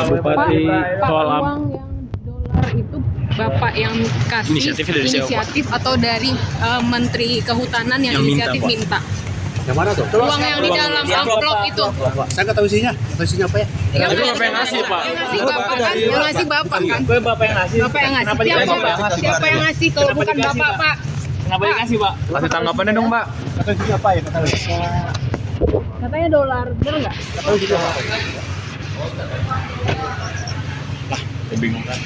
Bupati soal uang yang dolar itu Bapak yang kasih inisiatif atau dari Menteri Kehutanan yang inisiatif minta? Yang mana tuh? Uang yang di dalam amplop itu. Saya nggak tahu isinya. Tahu isinya apa ya? Yang Bapak yang ngasih, Pak. Yang ngasih Bapak kan? Yang ngasih Bapak kan? Bapak yang ngasih. Bapak yang ngasih. Siapa yang ngasih kalau bukan Bapak, Pak? Kenapa dikasih, Pak? Kasih tanggapannya dong, Pak. Tahu isinya apa ya? Katanya dolar, bener nggak? Tahu isinya apa? Saya bingung kan.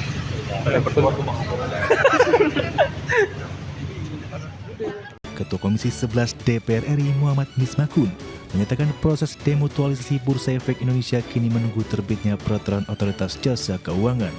Ketua Komisi 11 DPR RI Muhammad Misbakun menyatakan proses demutualisasi Bursa Efek Indonesia kini menunggu terbitnya peraturan Otoritas Jasa Keuangan.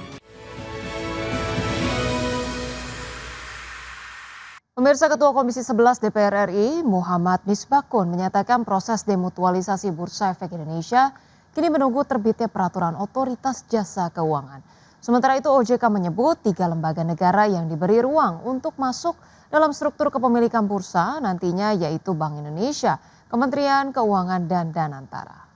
Pemirsa, Ketua Komisi 11 DPR RI Muhammad Misbakun menyatakan proses demutualisasi Bursa Efek Indonesia kini menunggu terbitnya peraturan Otoritas Jasa Keuangan. Sementara itu OJK menyebut 3 lembaga negara yang diberi ruang untuk masuk dalam struktur kepemilikan bursa nantinya yaitu Bank Indonesia, Kementerian Keuangan, dan Danantara.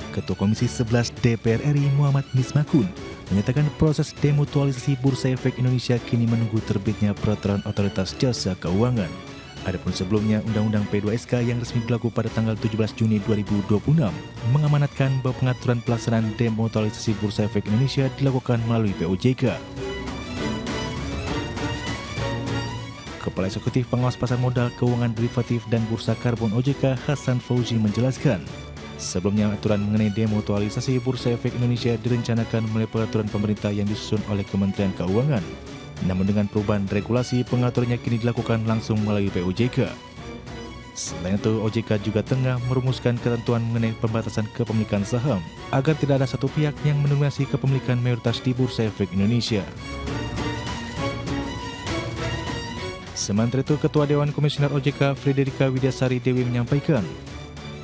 Ketua Komisi 11 DPR RI Muhammad Misbakun menyatakan proses demutualisasi Bursa Efek Indonesia kini menunggu terbitnya peraturan Otoritas Jasa Keuangan. Adapun sebelumnya Undang-Undang P2SK yang resmi berlaku pada tanggal 17 Juni 2026 mengamanatkan bahwa pengaturan pelaksanaan demutualisasi Bursa Efek Indonesia dilakukan melalui POJK. Kepala Eksekutif Pengawas Pasar Modal, Keuangan Derivatif dan Bursa Karbon OJK Hasan Fauzi menjelaskan, sebelumnya aturan mengenai demutualisasi Bursa Efek Indonesia direncanakan melalui peraturan pemerintah yang disusun oleh Kementerian Keuangan. Namun dengan perubahan regulasi, pengaturannya kini dilakukan langsung melalui POJK. Selain itu, OJK juga tengah merumuskan ketentuan mengenai pembatasan kepemilikan saham agar tidak ada satu pihak yang mendominasi kepemilikan mayoritas di Bursa Efek Indonesia. Sementara itu, Ketua Dewan Komisioner OJK Frederika Widyasari Dewi menyampaikan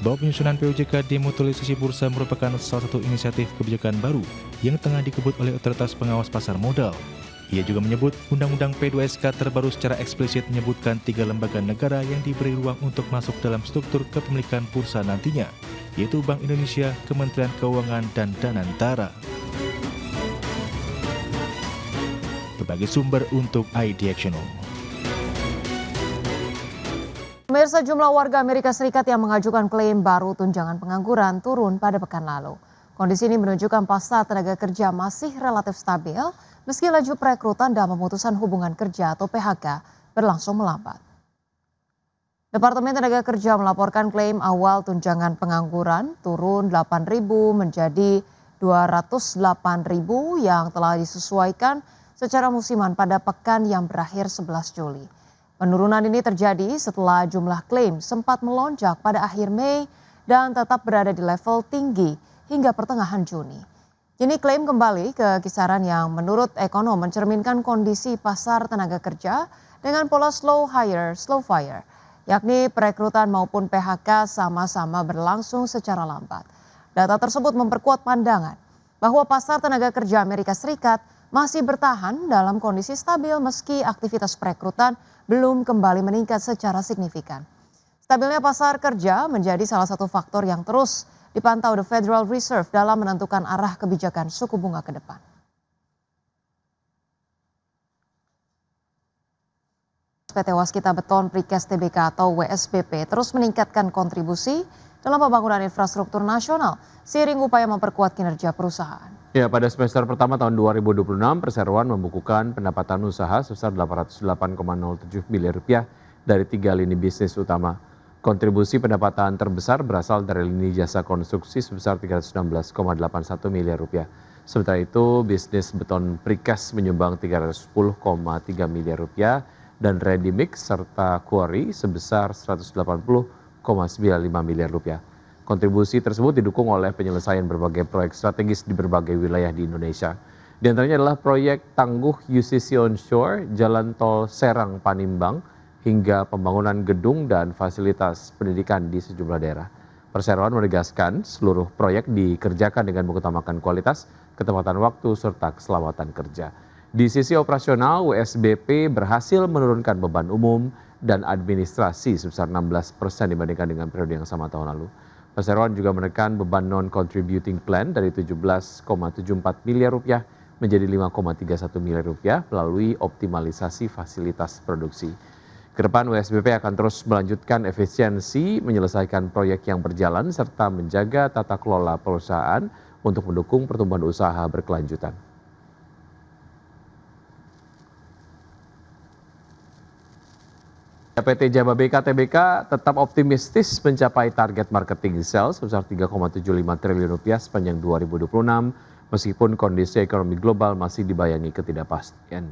bahwa penyusunan POJK demutualisasi bursa merupakan salah satu inisiatif kebijakan baru yang tengah dikebut oleh Otoritas Pengawas Pasar Modal. Ia juga menyebut Undang-Undang P2SK terbaru secara eksplisit menyebutkan 3 lembaga negara yang diberi ruang untuk masuk dalam struktur kepemilikan bursa nantinya, yaitu Bank Indonesia, Kementerian Keuangan, dan Danantara. Berbagai sumber untuk iDiactional. Pemirsa, jumlah warga Amerika Serikat yang mengajukan klaim baru tunjangan pengangguran turun pada pekan lalu. Kondisi ini menunjukkan pasar tenaga kerja masih relatif stabil, meski laju perekrutan dan pemutusan hubungan kerja atau PHK berlangsung melambat. Departemen Tenaga Kerja melaporkan klaim awal tunjangan pengangguran turun 8.000 menjadi 208.000 yang telah disesuaikan secara musiman pada pekan yang berakhir 11 Juli. Penurunan ini terjadi setelah jumlah klaim sempat melonjak pada akhir Mei dan tetap berada di level tinggi hingga pertengahan Juni. Kini klaim kembali ke kisaran yang menurut ekonom mencerminkan kondisi pasar tenaga kerja dengan pola slow hire, slow fire, yakni perekrutan maupun PHK sama-sama berlangsung secara lambat. Data tersebut memperkuat pandangan bahwa pasar tenaga kerja Amerika Serikat masih bertahan dalam kondisi stabil meski aktivitas perekrutan belum kembali meningkat secara signifikan. Stabilnya pasar kerja menjadi salah satu faktor yang terus dipantau The Federal Reserve dalam menentukan arah kebijakan suku bunga ke depan. PT Waskita Beton Precast Tbk atau WSBP terus meningkatkan kontribusi dalam pembangunan infrastruktur nasional seiring upaya memperkuat kinerja perusahaan. Ya, pada semester pertama tahun 2026, Perseroan membukukan pendapatan usaha sebesar 808,07 miliar rupiah dari 3 lini bisnis utama. Kontribusi pendapatan terbesar berasal dari lini jasa konstruksi sebesar 316,81 miliar rupiah. Sementara itu, bisnis beton precast menyumbang 310,3 miliar rupiah dan ready mix serta quarry sebesar 180,95 miliar rupiah. Kontribusi tersebut didukung oleh penyelesaian berbagai proyek strategis di berbagai wilayah di Indonesia. Di antaranya adalah proyek tangguh UCC Onshore, Jalan Tol Serang Panimbang, hingga pembangunan gedung dan fasilitas pendidikan di sejumlah daerah. Perseroan menegaskan seluruh proyek dikerjakan dengan mengutamakan kualitas, ketepatan waktu, serta keselamatan kerja. Di sisi operasional, WSBP berhasil menurunkan beban umum dan administrasi sebesar 16% dibandingkan dengan periode yang sama tahun lalu. Perseroan juga menekan beban non-contributing plan dari 17,74 miliar rupiah menjadi 5,31 miliar rupiah melalui optimalisasi fasilitas produksi. Kedepan WSBP akan terus melanjutkan efisiensi, menyelesaikan proyek yang berjalan, serta menjaga tata kelola perusahaan untuk mendukung pertumbuhan usaha berkelanjutan. PT Jababeka Tbk tetap optimistis mencapai target marketing sales sebesar 3,75 triliun rupiah sepanjang 2026 meskipun kondisi ekonomi global masih dibayangi ketidakpastian.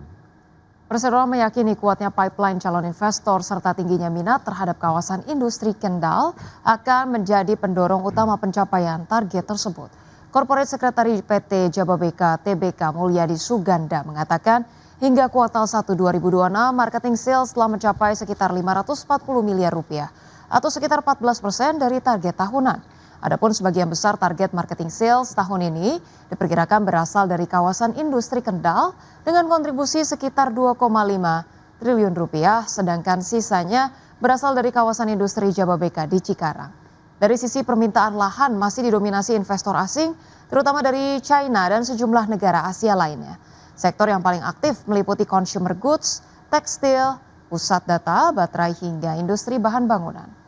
Perseroan meyakini kuatnya pipeline calon investor serta tingginya minat terhadap kawasan industri Kendal akan menjadi pendorong utama pencapaian target tersebut. Corporate Secretary PT Jababeka Tbk Mulyadi Suganda mengatakan hingga kuartal 1 2026 marketing sales telah mencapai sekitar 540 miliar rupiah atau sekitar 14% dari target tahunan. Adapun sebagian besar target marketing sales tahun ini diperkirakan berasal dari kawasan industri Kendal dengan kontribusi sekitar 2,5 triliun rupiah, sedangkan sisanya berasal dari kawasan industri Jababeka di Cikarang. Dari sisi permintaan lahan masih didominasi investor asing, terutama dari China dan sejumlah negara Asia lainnya. Sektor yang paling aktif meliputi consumer goods, tekstil, pusat data, baterai hingga industri bahan bangunan.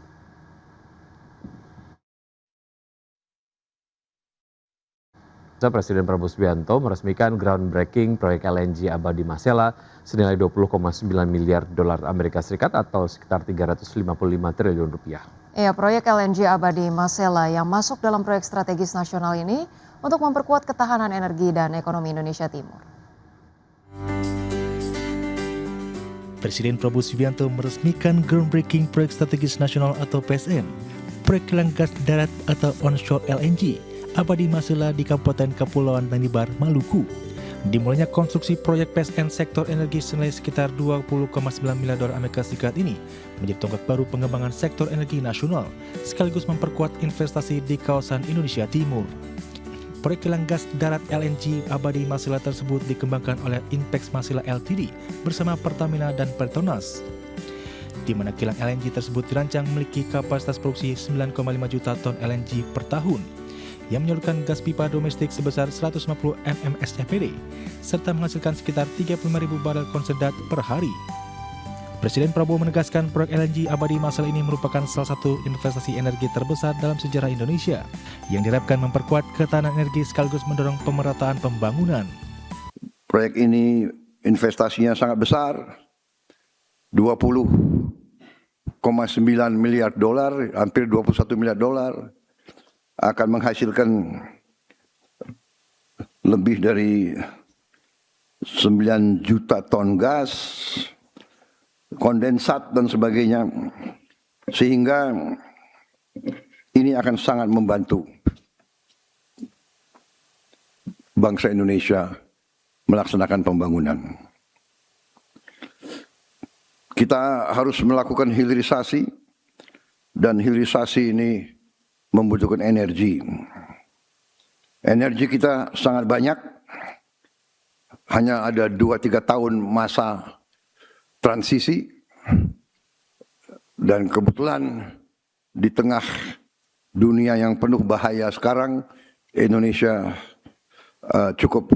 Presiden Prabowo Subianto meresmikan groundbreaking proyek LNG Abadi Masela senilai 20,9 miliar dolar Amerika Serikat atau sekitar 355 triliun rupiah. Proyek LNG Abadi Masela yang masuk dalam proyek strategis nasional ini untuk memperkuat ketahanan energi dan ekonomi Indonesia Timur. Presiden Prabowo Subianto meresmikan groundbreaking proyek strategis nasional atau PSN, proyek kilang gas darat atau onshore LNG, Abadi Masela di Kabupaten Kepulauan Tanimbar, Maluku. Dimulainya konstruksi proyek PSN sektor energi senilai sekitar 20,9 miliar dolar Amerika Serikat ini menjadi tonggak baru pengembangan sektor energi nasional, sekaligus memperkuat investasi di kawasan Indonesia Timur. Proyek kilang gas darat LNG Abadi Masela tersebut dikembangkan oleh Inpex Masela Ltd bersama Pertamina dan Petronas, di mana kilang LNG tersebut dirancang memiliki kapasitas produksi 9,5 juta ton LNG per tahun, yang menyalurkan gas pipa domestik sebesar 150 mmscpd, serta menghasilkan sekitar 35.000 barel konsentrat per hari. Presiden Prabowo menegaskan proyek LNG Abadi Masela ini merupakan salah satu investasi energi terbesar dalam sejarah Indonesia yang diharapkan memperkuat ketahanan energi sekaligus mendorong pemerataan pembangunan. Proyek ini investasinya sangat besar, 20,9 miliar dolar, hampir 21 miliar dolar, akan menghasilkan lebih dari 9 juta ton gas, kondensat dan sebagainya, sehingga ini akan sangat membantu bangsa Indonesia melaksanakan pembangunan. Kita harus melakukan hilirisasi, dan hilirisasi ini membutuhkan energi. Energi kita sangat banyak, hanya ada 2-3 tahun masa transisi, dan kebetulan di tengah dunia yang penuh bahaya sekarang, Indonesia cukup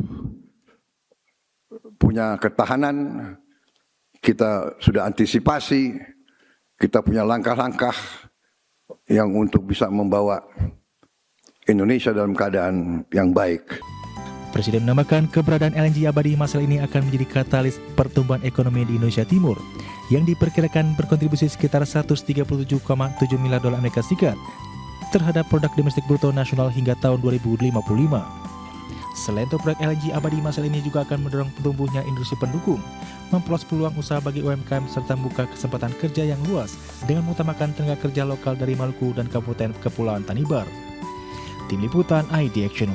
punya ketahanan. Kita sudah antisipasi, kita punya langkah-langkah yang untuk bisa membawa Indonesia dalam keadaan yang baik. Presiden menambahkan keberadaan LNG Abadi Masela ini akan menjadi katalis pertumbuhan ekonomi di Indonesia Timur yang diperkirakan berkontribusi sekitar 137,7 miliar dolar Amerika Serikat terhadap produk domestik bruto nasional hingga tahun 2055. Selain itu, proyek LNG Abadi Masela ini juga akan mendorong tumbuhnya industri pendukung, memperluas peluang usaha bagi UMKM serta membuka kesempatan kerja yang luas dengan mengutamakan tenaga kerja lokal dari Maluku dan Kabupaten Kepulauan Tanimbar. Tim Liputan ID Action.